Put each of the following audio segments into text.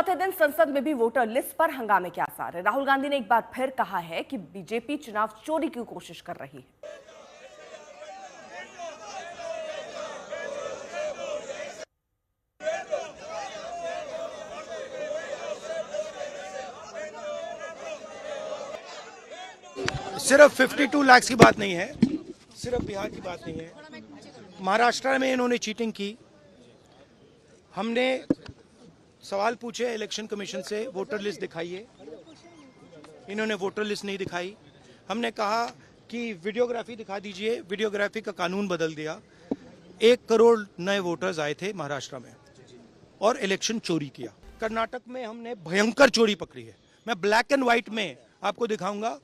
चौथे दिन संसद में भी वोटर लिस्ट पर हंगामे के आसार है। राहुल गांधी ने एक बार फिर कहा है कि बीजेपी चुनाव चोरी की कोशिश कर रही है। सिर्फ 52 लाख की बात नहीं है, सिर्फ बिहार की बात नहीं है। महाराष्ट्र में इन्होंने चीटिंग की। हमने सवाल पूछे इलेक्शन कमीशन से, वोटर लिस्ट दिखाइए, इन्होंने वोटर लिस्ट नहीं दिखाई। हमने कहा कि वीडियोग्राफी दिखा दीजिए, वीडियोग्राफी का कानून बदल दिया। 1 करोड़ नए वोटर्स आए थे महाराष्ट्र में और इलेक्शन चोरी किया। कर्नाटक में हमने भयंकर चोरी पकड़ी है। मैं ब्लैक एंड व्हाइट में आपको दिखाऊंगा,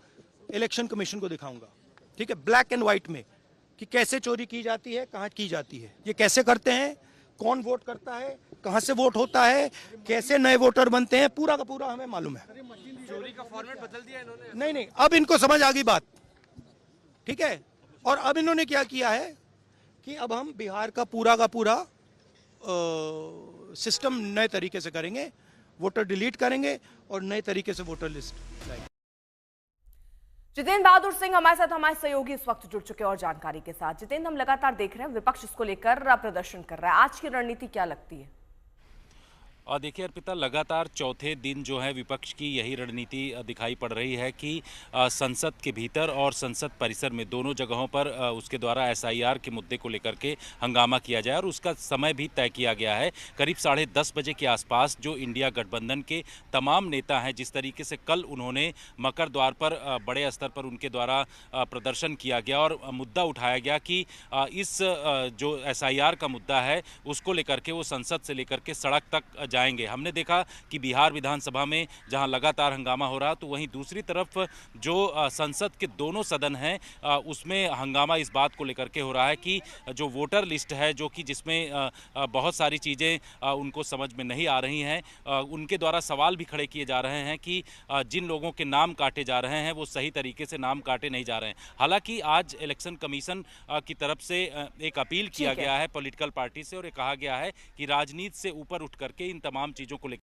इलेक्शन कमीशन को दिखाऊंगा, ठीक है, ब्लैक एंड व्हाइट में कि कैसे चोरी की जाती है, कहां की जाती है, ये कैसे करते हैं, कौन वोट करता है, कहां से वोट होता है, कैसे नए वोटर बनते हैं, पूरा का पूरा हमें मालूम है। चोरी का फॉर्मेट बदल दिया इन्होंने। नहीं, अब इनको समझ आ गई बात, ठीक है। और अब इन्होंने क्या किया है कि अब हम बिहार का पूरा सिस्टम नए तरीके से करेंगे, वोटर डिलीट करेंगे और नए तरीके से वोटर लिस्ट लाएंगे। जितेंद्र बहादुर सिंह हमारे साथ, हमारे सहयोगी इस वक्त जुड़ चुके हैं और जानकारी के साथ। जितेंद्र, हम लगातार देख रहे हैं विपक्ष इसको लेकर प्रदर्शन कर रहा है, आज की रणनीति क्या लगती है? और देखिए अर्पिता, लगातार चौथे दिन जो है विपक्ष की यही रणनीति दिखाई पड़ रही है कि संसद के भीतर और संसद परिसर में दोनों जगहों पर उसके द्वारा एसआईआर के मुद्दे को लेकर के हंगामा किया जाए और उसका समय भी तय किया गया है। करीब 10:30 बजे के आसपास जो इंडिया गठबंधन के तमाम नेता हैं, जिस तरीके से कल उन्होंने मकर द्वार पर बड़े स्तर पर उनके द्वारा प्रदर्शन किया गया और मुद्दा उठाया गया कि इस जो एसआईआर का मुद्दा है उसको लेकर के वो संसद से लेकर के सड़क तक जाएंगे। हमने देखा कि बिहार विधानसभा में जहां लगातार हंगामा हो रहा, तो वहीं दूसरी तरफ जो संसद के दोनों सदन हैं उसमें हंगामा इस बात को लेकर के हो रहा है कि जो वोटर लिस्ट है, जो कि जिसमें बहुत सारी चीज़ें उनको समझ में नहीं आ रही हैं, उनके द्वारा सवाल भी खड़े किए जा रहे हैं कि जिन लोगों के नाम काटे जा रहे हैं वो सही तरीके से नाम काटे नहीं जा रहे हैं। हालांकि आज इलेक्शन कमीशन की तरफ से एक अपील किया गया है पॉलिटिकल पार्टी से और ये कहा गया है कि राजनीति से ऊपर उठ करके इन तमाम चीज़ों को लेकर